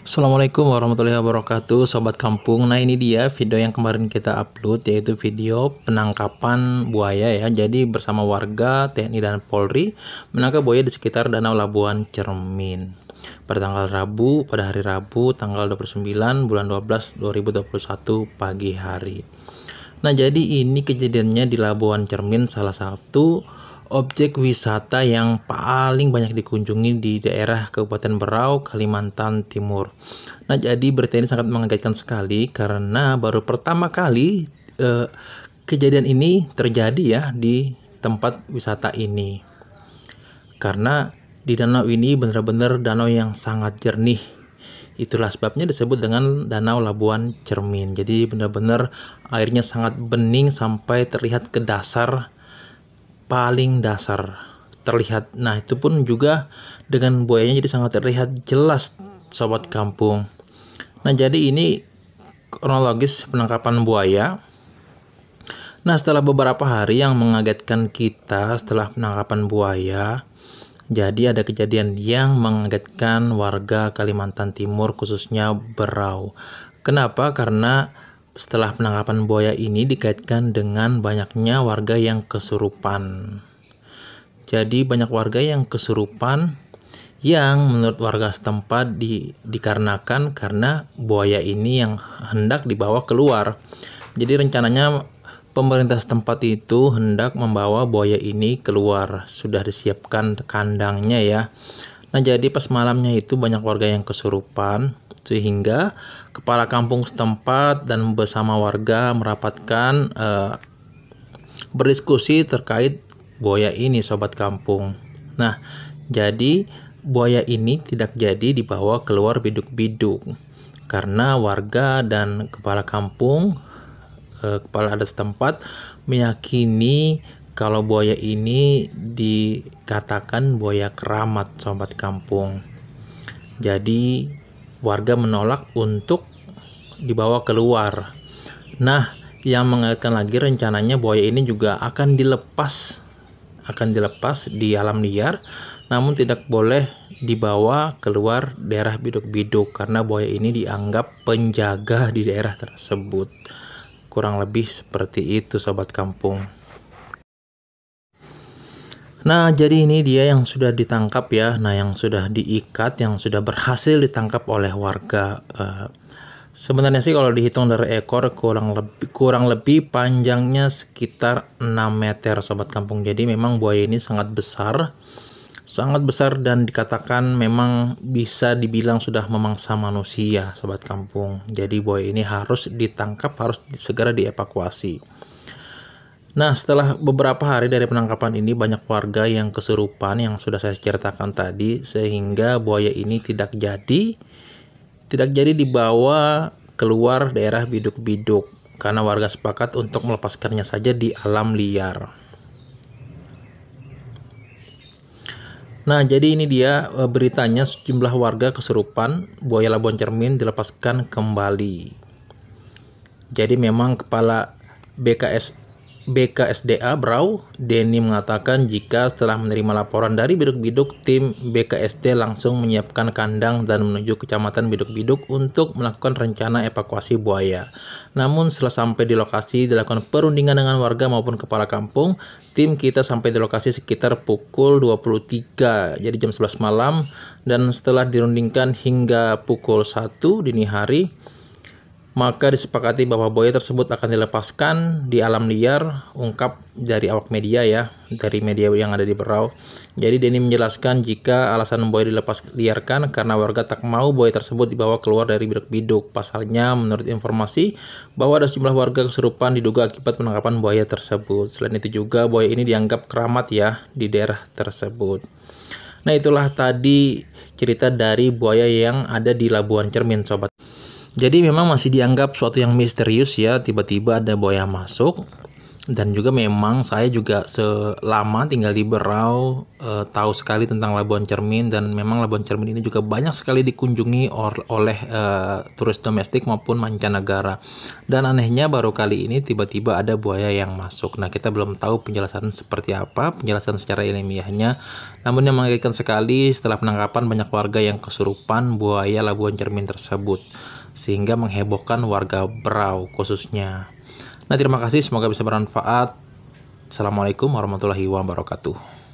Assalamualaikum warahmatullahi wabarakatuh, Sobat Kampung. Nah, ini dia video yang kemarin kita upload, yaitu video penangkapan buaya ya. Jadi bersama warga, TNI dan Polri menangkap buaya di sekitar Danau Labuan Cermin pada hari Rabu tanggal 29 bulan 12 2021 pagi hari. Nah, jadi ini kejadiannya di Labuan Cermin, salah satu objek wisata yang paling banyak dikunjungi di daerah Kabupaten Berau, Kalimantan Timur. Nah, jadi berita ini sangat mengagetkan sekali karena baru pertama kali kejadian ini terjadi ya di tempat wisata ini. Karena di danau ini benar-benar danau yang sangat jernih. Itulah sebabnya disebut dengan Danau Labuan Cermin. Jadi benar-benar airnya sangat bening sampai terlihat ke dasar, paling dasar terlihat. Nah, itu pun juga dengan buayanya jadi sangat terlihat jelas, Sobat Kampung. Nah, jadi ini kronologis penangkapan buaya. Nah, setelah beberapa hari yang mengagetkan kita setelah penangkapan buaya, jadi ada kejadian yang mengagetkan warga Kalimantan Timur, khususnya Berau. Kenapa? Karena setelah penangkapan buaya ini dikaitkan dengan banyaknya warga yang kesurupan. Jadi banyak warga yang kesurupan yang menurut warga setempat dikarenakan karena buaya ini yang hendak dibawa keluar. Jadi rencananya pemerintah setempat itu hendak membawa buaya ini keluar. Sudah disiapkan kandangnya ya. Nah, jadi pas malamnya itu banyak warga yang kesurupan, sehingga kepala kampung setempat dan bersama warga merapatkan berdiskusi terkait buaya ini, Sobat Kampung. Nah, jadi buaya ini tidak jadi dibawa keluar biduk-biduk karena warga dan kepala kampung, kepala adat setempat meyakini kalau buaya ini dikatakan buaya keramat, Sobat Kampung. Jadi warga menolak untuk dibawa keluar. Nah, yang mengagetkan lagi rencananya buaya ini juga akan dilepas di alam liar, namun tidak boleh dibawa keluar daerah biduk-biduk karena buaya ini dianggap penjaga di daerah tersebut. Kurang lebih seperti itu, Sobat Kampung. Nah, jadi ini dia yang sudah ditangkap ya. Nah, yang sudah diikat, yang sudah berhasil ditangkap oleh warga. Sebenarnya sih kalau dihitung dari ekor kurang lebih panjangnya sekitar 6 meter, Sobat Kampung. Jadi memang buaya ini sangat besar dan dikatakan memang bisa dibilang sudah memangsa manusia, Sobat Kampung. Jadi buaya ini harus ditangkap, harus segera dievakuasi. Nah, setelah beberapa hari dari penangkapan ini banyak warga yang kesurupan yang sudah saya ceritakan tadi, sehingga buaya ini tidak jadi dibawa keluar daerah biduk-biduk karena warga sepakat untuk melepaskannya saja di alam liar. Nah, jadi ini dia beritanya, sejumlah warga kesurupan, buaya Labuan Cermin dilepaskan kembali. Jadi memang kepala BKSDA Berau, Denny, mengatakan jika setelah menerima laporan dari biduk-biduk, tim BKSD langsung menyiapkan kandang dan menuju kecamatan biduk-biduk untuk melakukan rencana evakuasi buaya. Namun setelah sampai di lokasi dilakukan perundingan dengan warga maupun kepala kampung. Tim kita sampai di lokasi sekitar pukul 23, jadi jam 11 malam, dan setelah dirundingkan hingga pukul 1 dini hari, maka disepakati bahwa buaya tersebut akan dilepaskan di alam liar, ungkap dari awak media ya, dari media yang ada di Berau. Jadi Denny menjelaskan jika alasan buaya dilepas liarkan karena warga tak mau buaya tersebut dibawa keluar dari biduk-biduk. Pasalnya, menurut informasi, bahwa ada sejumlah warga kesurupan diduga akibat penangkapan buaya tersebut. Selain itu juga buaya ini dianggap keramat ya di daerah tersebut. Nah, itulah tadi cerita dari buaya yang ada di Labuan Cermin, Sobat. Jadi memang masih dianggap suatu yang misterius ya, tiba-tiba ada buaya masuk. Dan juga memang saya juga selama tinggal di Berau tahu sekali tentang Labuan Cermin, dan memang Labuan Cermin ini juga banyak sekali dikunjungi oleh turis domestik maupun mancanegara. Dan anehnya baru kali ini tiba-tiba ada buaya yang masuk. Nah, kita belum tahu penjelasan seperti apa, penjelasan secara ilmiahnya. Namun yang mengejutkan sekali, setelah penangkapan banyak warga yang kesurupan buaya Labuan Cermin tersebut, sehingga menghebohkan warga Berau khususnya. Nah, terima kasih, semoga bisa bermanfaat. Assalamualaikum warahmatullahi wabarakatuh.